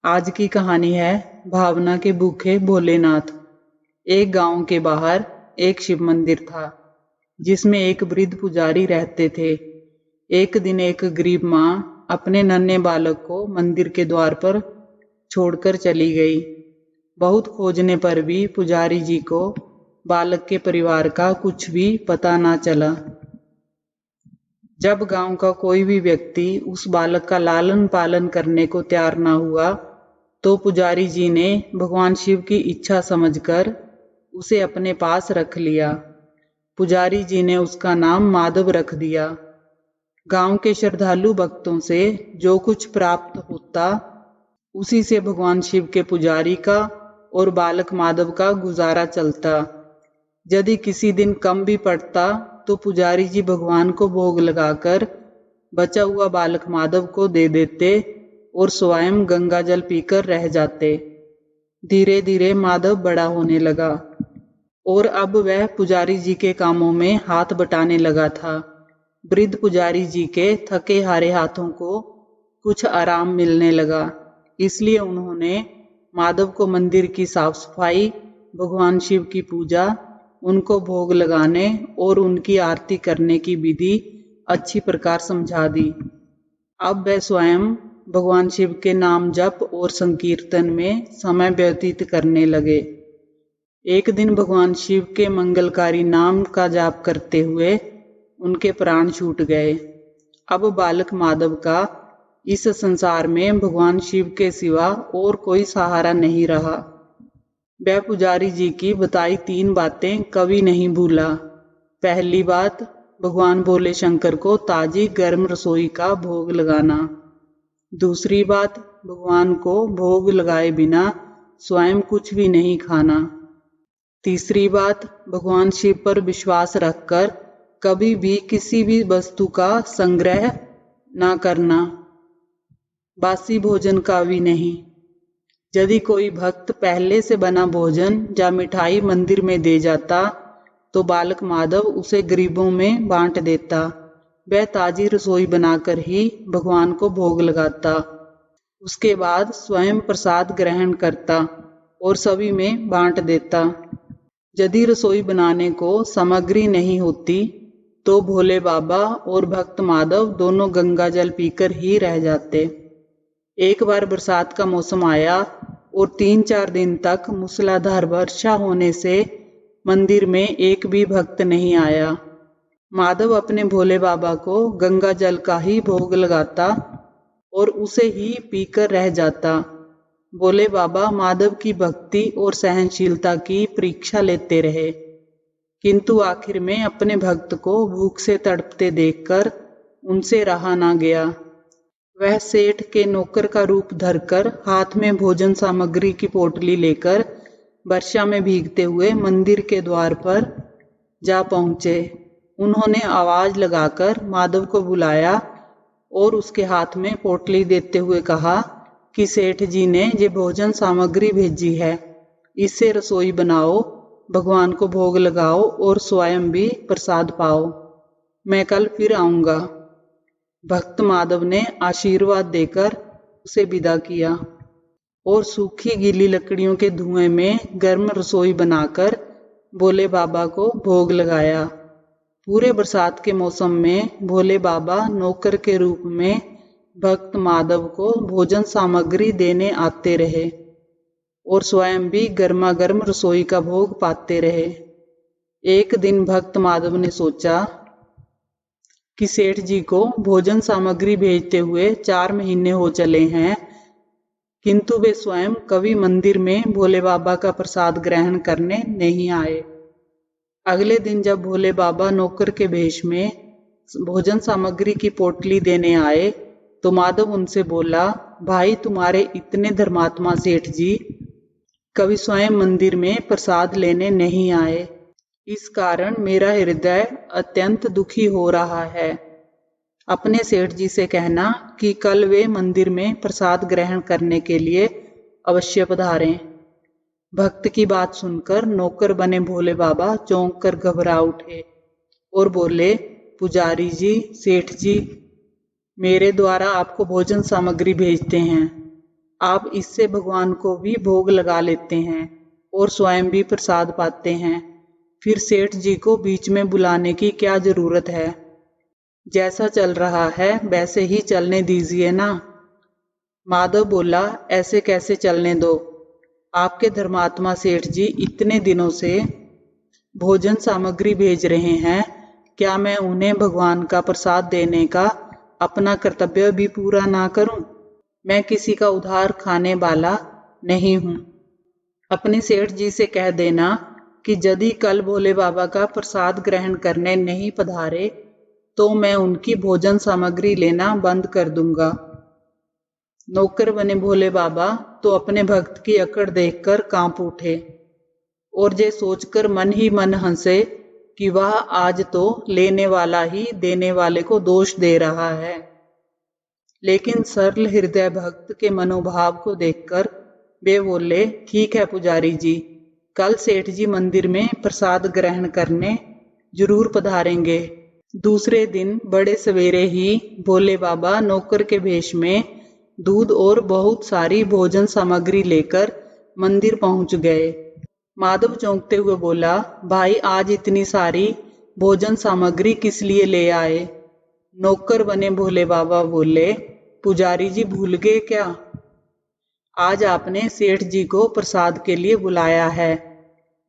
आज की कहानी है भावना के भूखे भोलेनाथ। एक गांव के बाहर एक शिव मंदिर था जिसमें एक वृद्ध पुजारी रहते थे। एक दिन एक गरीब माँ अपने नन्हे बालक को मंदिर के द्वार पर छोड़कर चली गई। बहुत खोजने पर भी पुजारी जी को बालक के परिवार का कुछ भी पता ना चला। जब गांव का कोई भी व्यक्ति उस बालक का लालन पालन करने को तैयार ना हुआ तो पुजारी जी ने भगवान शिव की इच्छा समझकर उसे अपने पास रख लिया। पुजारी जी ने उसका नाम माधव रख दिया। गांव के श्रद्धालु भक्तों से जो कुछ प्राप्त होता उसी से भगवान शिव के पुजारी का और बालक माधव का गुजारा चलता। यदि किसी दिन कम भी पड़ता तो पुजारी जी भगवान को भोग लगाकर बचा हुआ बालक माधव को दे देते और स्वयं गंगा जल पीकर रह जाते। धीरे धीरे माधव बड़ा होने लगा और अब वह पुजारी जी के कामों में हाथ बटाने लगा था। वृद्ध पुजारी जी के थके हारे हाथों को कुछ आराम मिलने लगा, इसलिए उन्होंने माधव को मंदिर की साफ सफाई, भगवान शिव की पूजा, उनको भोग लगाने और उनकी आरती करने की विधि अच्छी प्रकार समझा दी। अब वह स्वयं भगवान शिव के नाम जप और संकीर्तन में समय व्यतीत करने लगे। एक दिन भगवान शिव के मंगलकारी नाम का जाप करते हुए उनके प्राण छूट गए। अब बालक माधव का इस संसार में भगवान शिव के सिवा और कोई सहारा नहीं रहा। वह पुजारी जी की बताई 3 बातें कभी नहीं भूला। पहली बात, भगवान भोले शंकर को ताजी गर्म रसोई का भोग लगाना। दूसरी बात, भगवान को भोग लगाए बिना स्वयं कुछ भी नहीं खाना। तीसरी बात, भगवान शिव पर विश्वास रखकर कभी भी किसी भी वस्तु का संग्रह ना करना, बासी भोजन का भी नहीं। यदि कोई भक्त पहले से बना भोजन या मिठाई मंदिर में दे जाता तो बालक माधव उसे गरीबों में बांट देता। वह ताजी रसोई बनाकर ही भगवान को भोग लगाता। उसके बाद स्वयं प्रसाद ग्रहण करता और सभी में बांट देता। यदि रसोई बनाने को सामग्री नहीं होती तो भोले बाबा और भक्त माधव दोनों गंगा जल पीकर ही रह जाते। एक बार बरसात का मौसम आया और 3-4 दिन तक मूसलाधार वर्षा होने से मंदिर में एक भी भक्त नहीं आया। माधव अपने भोले बाबा को गंगा जल का ही भोग लगाता और उसे ही पीकर रह जाता। भोले बाबा माधव की भक्ति और सहनशीलता की परीक्षा लेते रहे, किंतु आखिर में अपने भक्त को भूख से तड़पते देखकर उनसे रहा ना गया। वह सेठ के नौकर का रूप धरकर हाथ में भोजन सामग्री की पोटली लेकर वर्षा में भीगते हुए मंदिर के द्वार पर जा पहुंचे। उन्होंने आवाज लगाकर माधव को बुलाया और उसके हाथ में पोटली देते हुए कहा कि सेठ जी ने ये भोजन सामग्री भेजी है, इससे रसोई बनाओ, भगवान को भोग लगाओ और स्वयं भी प्रसाद पाओ। मैं कल फिर आऊंगा। भक्त माधव ने आशीर्वाद देकर उसे विदा किया और सूखी गीली लकड़ियों के धुएं में गर्म रसोई बनाकर भोले बाबा को भोग लगाया। पूरे बरसात के मौसम में भोले बाबा नौकर के रूप में भक्त माधव को भोजन सामग्री देने आते रहे और स्वयं भी गर्मा गर्म रसोई का भोग पाते रहे। एक दिन भक्त माधव ने सोचा कि सेठ जी को भोजन सामग्री भेजते हुए 4 महीने हो चले हैं, किंतु वे स्वयं कभी मंदिर में भोले बाबा का प्रसाद ग्रहण करने नहीं आए। अगले दिन जब भोले बाबा नौकर के वेश में भोजन सामग्री की पोटली देने आए तो माधव उनसे बोला, भाई तुम्हारे इतने धर्मात्मा सेठ जी कभी स्वयं मंदिर में प्रसाद लेने नहीं आए, इस कारण मेरा हृदय अत्यंत दुखी हो रहा है। अपने सेठ जी से कहना कि कल वे मंदिर में प्रसाद ग्रहण करने के लिए अवश्य पधारें। भक्त की बात सुनकर नौकर बने भोले बाबा चौंक कर घबरा उठे और बोले, पुजारी जी, सेठ जी मेरे द्वारा आपको भोजन सामग्री भेजते हैं, आप इससे भगवान को भी भोग लगा लेते हैं और स्वयं भी प्रसाद पाते हैं। फिर सेठ जी को बीच में बुलाने की क्या जरूरत है? जैसा चल रहा है वैसे ही चलने दीजिए ना। माधव बोला, ऐसे कैसे चलने दो? आपके धर्मात्मा सेठ जी इतने दिनों से भोजन सामग्री भेज रहे हैं, क्या मैं उन्हें भगवान का प्रसाद देने का अपना कर्तव्य भी पूरा ना करूं? मैं किसी का उधार खाने वाला नहीं हूं। अपने सेठ जी से कह देना कि यदि कल भोले बाबा का प्रसाद ग्रहण करने नहीं पधारे तो मैं उनकी भोजन सामग्री लेना बंद कर दूंगा। नौकर बने भोले बाबा तो अपने भक्त की अकड़ देखकर कांप उठे और ये सोचकर मन ही मन हंसे कि वह आज तो लेने वाला ही देने वाले को दोष दे रहा है। लेकिन सरल हृदय भक्त के मनोभाव को देखकर वे बोले, ठीक है पुजारी जी, कल सेठ जी मंदिर में प्रसाद ग्रहण करने जरूर पधारेंगे। दूसरे दिन बड़े सवेरे ही भोले बाबा नौकर के भेष में दूध और बहुत सारी भोजन सामग्री लेकर मंदिर पहुंच गए। माधव चौंकते हुए बोला, भाई आज इतनी सारी भोजन सामग्री किस लिए ले आए? नौकर बने भोले बाबा बोले, पुजारी जी भूल गए क्या? आज आपने सेठ जी को प्रसाद के लिए बुलाया है,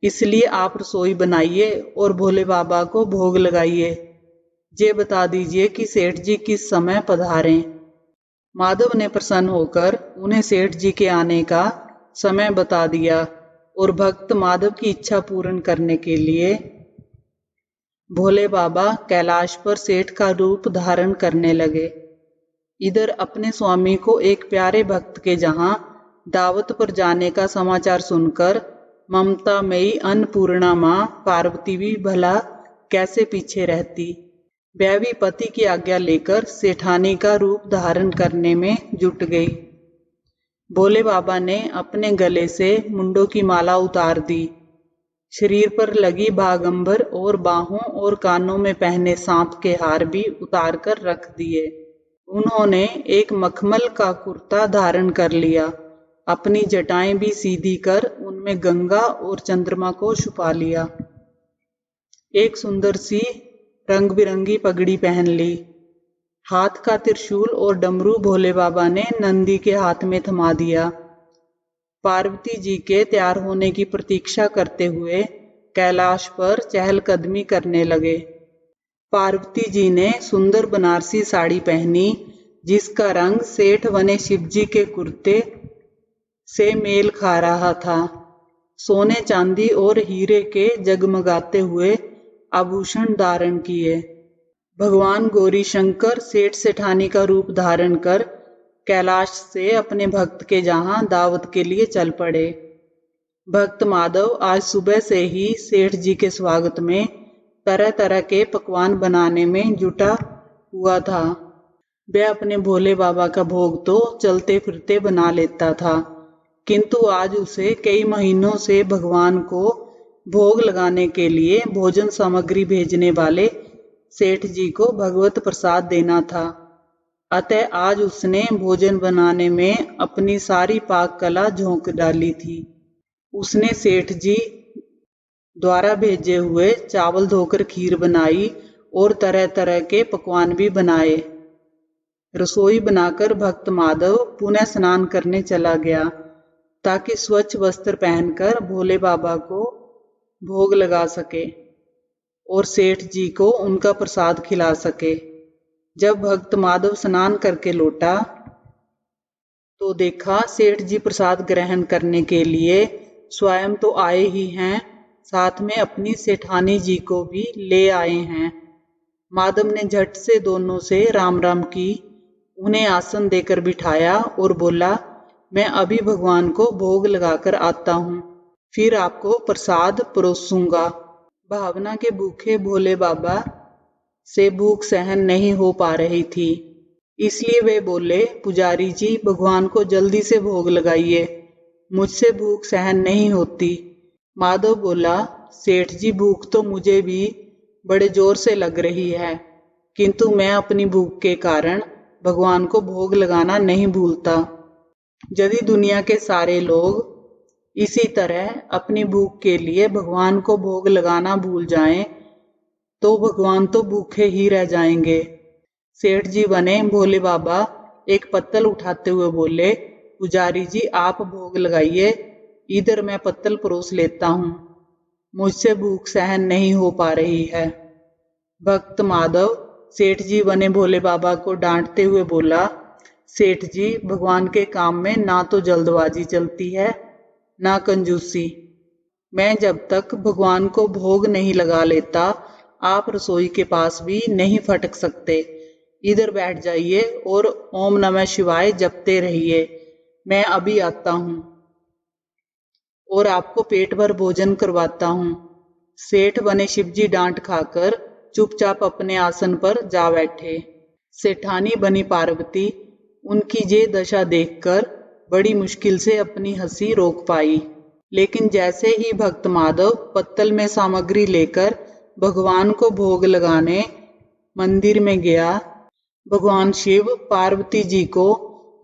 इसलिए आप रसोई बनाइए और भोले बाबा को भोग लगाइए। ये बता दीजिए कि सेठ जी किस समय पधारें। माधव ने प्रसन्न होकर उन्हें सेठ जी के आने का समय बता दिया और भक्त माधव की इच्छा पूर्ण करने के लिए भोले बाबा कैलाश पर सेठ का रूप धारण करने लगे। इधर अपने स्वामी को एक प्यारे भक्त के जहां दावत पर जाने का समाचार सुनकर ममतामयी अन्नपूर्णा मां पार्वती भी भला कैसे पीछे रहती। वह भी पति की आज्ञा लेकर सेठानी का रूप धारण करने में जुट गई। भोले बाबा ने अपने गले से मुंडों की माला उतार दी, शरीर पर लगी बागंबर और बाहों और कानों में पहने सांप के हार भी उतार कर रख दिए। उन्होंने एक मखमल का कुर्ता धारण कर लिया, अपनी जटाएं भी सीधी कर उनमें गंगा और चंद्रमा को छुपा लिया। एक सुंदर सी रंग बिरंगी पगड़ी पहन ली। हाथ का त्रिशूल और डमरू भोले बाबा ने नंदी के हाथ में थमा दिया। पार्वती जी के तैयार होने की प्रतीक्षा करते हुए कैलाश पर चहलकदमी करने लगे। पार्वती जी ने सुंदर बनारसी साड़ी पहनी, जिसका रंग सेठ बने शिवजी के कुर्ते से मेल खा रहा था। सोने चांदी और हीरे के जगमगाते हुए आभूषण धारण किए। भगवान गौरी शंकर सेठ सेठानी का रूप धारण कर कैलाश से अपने भक्त के जहां दावत के लिए चल पड़े। भक्त माधव आज सुबह से ही सेठ जी के स्वागत में तरह तरह के पकवान बनाने में जुटा हुआ था। वह अपने भोले बाबा का भोग तो चलते फिरते बना लेता था, किंतु आज उसे कई महीनों से भगवान को भोग लगाने के लिए भोजन सामग्री भेजने वाले सेठ जी को भगवत प्रसाद देना था। अतः आज उसने भोजन बनाने में अपनी सारी पाक कला झोंक डाली थी। उसने सेठ जी द्वारा भेजे हुए चावल धोकर खीर बनाई और तरह तरह के पकवान भी बनाए। रसोई बनाकर भक्त माधव पुनः स्नान करने चला गया, ताकि स्वच्छ वस्त्र पहनकर भोले बाबा को भोग लगा सके और सेठ जी को उनका प्रसाद खिला सके। जब भक्त माधव स्नान करके लौटा तो देखा सेठ जी प्रसाद ग्रहण करने के लिए स्वयं तो आए ही हैं, साथ में अपनी सेठानी जी को भी ले आए हैं। माधव ने झट से दोनों से राम राम की, उन्हें आसन देकर बिठाया और बोला, मैं अभी भगवान को भोग लगाकर आता हूँ, फिर आपको प्रसाद परोसूंगा। भावना के भूखे भोले बाबा से भूख सहन नहीं हो पा रही थी, इसलिए वे बोले, पुजारी जी भगवान को जल्दी से भोग लगाइए, मुझसे भूख सहन नहीं होती। माधव बोला, सेठ जी भूख तो मुझे भी बड़े जोर से लग रही है, किंतु मैं अपनी भूख के कारण भगवान को भोग लगाना नहीं भूलता। यदि दुनिया के सारे लोग इसी तरह अपनी भूख के लिए भगवान को भोग लगाना भूल जाएं, तो भगवान तो भूखे ही रह जाएंगे। सेठ जी बने भोले बाबा एक पत्तल उठाते हुए बोले, पुजारी जी आप भोग लगाइए, इधर मैं पत्तल परोस लेता हूँ, मुझसे भूख सहन नहीं हो पा रही है। भक्त माधव सेठ जी बने भोले बाबा को डांटते हुए बोला, सेठ जी भगवान के काम में ना तो जल्दबाजी चलती है ना कंजूसी। मैं जब तक भगवान को भोग नहीं लगा लेता आप रसोई के पास भी नहीं फटक सकते। इधर बैठ जाइए और ओम नमः शिवाय जपते रहिए, मैं अभी आता हूँ और आपको पेट भर भोजन करवाता हूँ। सेठ बने शिवजी डांट खाकर चुपचाप अपने आसन पर जा बैठे। सेठानी बनी पार्वती उनकी ये दशा देखकर बड़ी मुश्किल से अपनी हंसी रोक पाई। लेकिन जैसे ही भक्त माधव पत्तल में सामग्री लेकर भगवान को भोग लगाने मंदिर में गया, भगवान शिव पार्वती जी को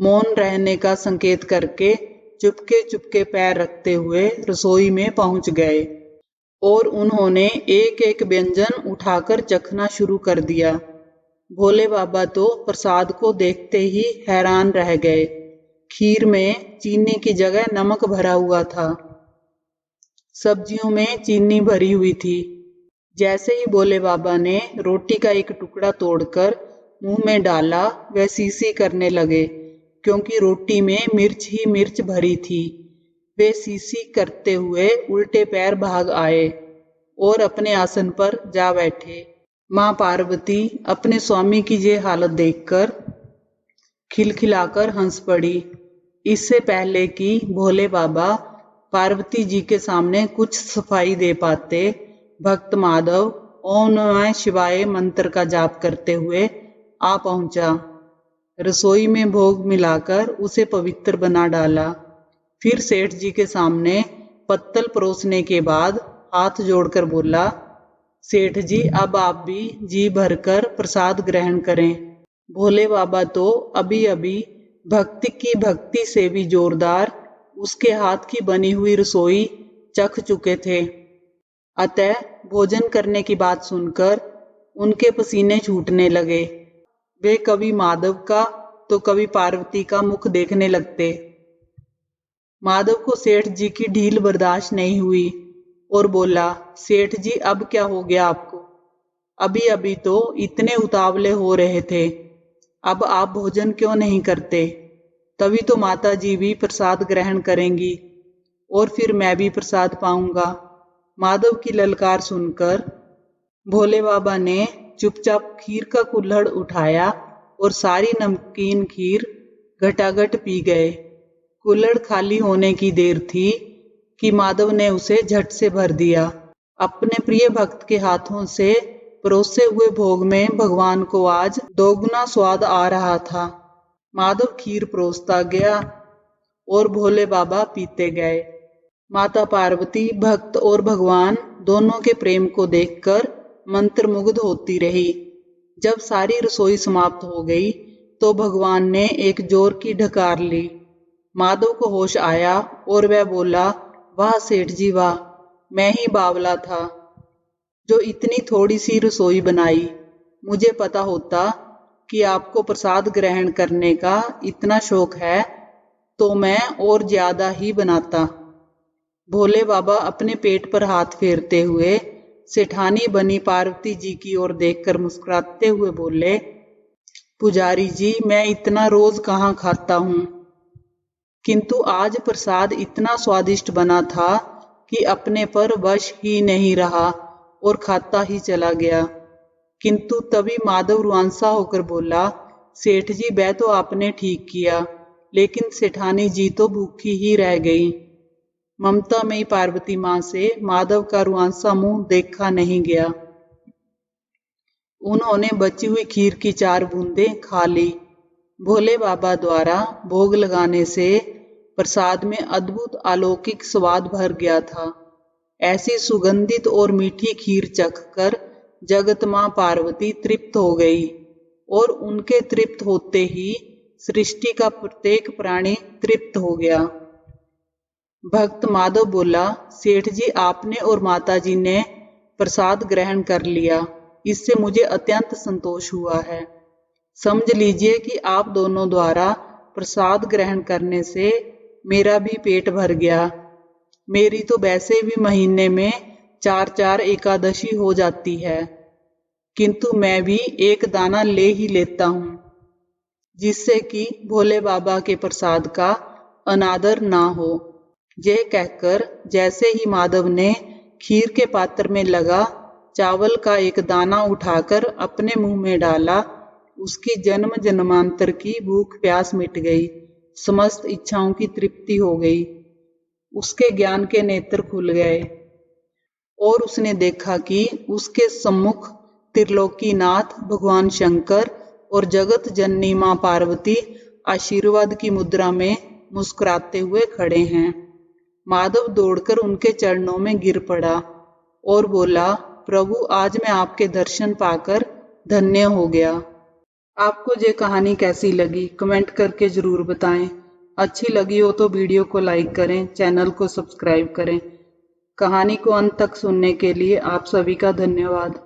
मौन रहने का संकेत करके चुपके चुपके पैर रखते हुए रसोई में पहुंच गए और उन्होंने एक एक व्यंजन उठाकर चखना शुरू कर दिया। भोले बाबा तो प्रसाद को देखते ही हैरान रह गए। खीर में चीनी की जगह नमक भरा हुआ था, सब्जियों में चीनी भरी हुई थी। जैसे ही भोले बाबा ने रोटी का एक टुकड़ा तोड़कर मुंह में डाला, वह सीसी करने लगे, क्योंकि रोटी में मिर्च ही मिर्च भरी थी। वे सीसी करते हुए उल्टे पैर भाग आए और अपने आसन पर जा बैठे। मां पार्वती अपने स्वामी की ये हालत देखकर खिलखिलाकर हंस पड़ी। इससे पहले कि भोले बाबा पार्वती जी के सामने कुछ सफाई दे पाते, भक्त माधव ओम नमः शिवाय मंत्र का जाप करते हुए आ पहुंचा। रसोई में भोग मिलाकर उसे पवित्र बना डाला। फिर सेठ जी के सामने पत्तल परोसने के बाद हाथ जोड़कर बोला, सेठ जी अब आप भी जी भरकर प्रसाद ग्रहण करें। भोले बाबा तो अभी अभी भक्ति की भक्ति से भी जोरदार उसके हाथ की बनी हुई रसोई चख चुके थे। अतः भोजन करने की बात सुनकर उनके पसीने छूटने लगे। वे कभी माधव का तो कभी पार्वती का मुख देखने लगते। माधव को सेठ जी की ढील बर्दाश्त नहीं हुई और बोला, सेठ जी अब क्या हो गया आपको? अभी अभी तो इतने उतावले हो रहे थे, अब आप भोजन क्यों नहीं करते? तभी तो माता जी भी प्रसाद ग्रहण करेंगी और फिर मैं भी प्रसाद पाऊंगा। माधव की ललकार सुनकर भोले बाबा ने चुपचाप खीर का कुल्हड़ उठाया और सारी नमकीन खीर घटाघट पी गए। कुल्हड़ खाली होने की देर थी कि माधव ने उसे झट से भर दिया। अपने प्रिय भक्त के हाथों से परोसे हुए भोग में भगवान को आज दोगुना स्वाद आ रहा था। माधव खीर परोसता गया और भोले बाबा पीते गए। माता पार्वती भक्त और भगवान दोनों के प्रेम को देखकर मंत्रमुग्ध होती रही। जब सारी रसोई समाप्त हो गई तो भगवान ने एक जोर की ढकार ली। माधव को होश आया और वह बोला, वाह सेठ जी वाह, मैं ही बावला था जो इतनी थोड़ी सी रसोई बनाई। मुझे पता होता कि आपको प्रसाद ग्रहण करने का इतना शौक है तो मैं और ज्यादा ही बनाता। भोले बाबा अपने पेट पर हाथ फेरते हुए सेठानी बनी पार्वती जी की ओर देखकर मुस्कुराते हुए बोले, पुजारी जी मैं इतना रोज कहाँ खाता हूँ, किंतु आज प्रसाद इतना स्वादिष्ट बना था कि अपने पर वश ही नहीं रहा और खाता ही चला गया। किंतु तभी माधव रुआंसा होकर बोला, सेठ जी वह तो आपने ठीक किया, लेकिन सेठानी जी तो भूखी ही रह गई। ममता में पार्वती मां से माधव का रुआंसा मुंह देखा नहीं गया। उन्होंने बची हुई खीर की 4 बूंदें खा ली। भोले बाबा द्वारा भोग लगाने से प्रसाद में अद्भुत अलौकिक स्वाद भर गया था। ऐसी सुगंधित और मीठी खीर चखकर जगत मां पार्वती तृप्त हो गई और उनके तृप्त होते ही सृष्टि का प्रत्येक प्राणी तृप्त हो गया। भक्त माधव बोला, सेठ जी आपने और माताजी ने प्रसाद ग्रहण कर लिया, इससे मुझे अत्यंत संतोष हुआ है। समझ लीजिए कि आप दोनों द्वारा प्रसाद ग्रहण करने से मेरा भी पेट भर गया। मेरी तो वैसे भी महीने में 4-4 एकादशी हो जाती है, किंतु मैं भी एक दाना ले ही लेता हूँ, जिससे कि भोले बाबा के प्रसाद का अनादर ना हो। यह कहकर जैसे ही माधव ने खीर के पात्र में लगा चावल का एक दाना उठाकर अपने मुंह में डाला, उसकी जन्म जन्मांतर की भूख प्यास मिट गई, समस्त इच्छाओं की तृप्ति हो गई। उसके ज्ञान के नेत्र खुल गए और उसने देखा कि उसके सम्मुख त्रिलोकीनाथ भगवान शंकर और जगत जननी मां पार्वती आशीर्वाद की मुद्रा में मुस्कुराते हुए खड़े हैं। माधव दौड़कर उनके चरणों में गिर पड़ा और बोला, प्रभु आज मैं आपके दर्शन पाकर धन्य हो गया। आपको ये कहानी कैसी लगी कमेंट करके ज़रूर बताएं। अच्छी लगी हो तो वीडियो को लाइक करें, चैनल को सब्सक्राइब करें। कहानी को अंत तक सुनने के लिए आप सभी का धन्यवाद।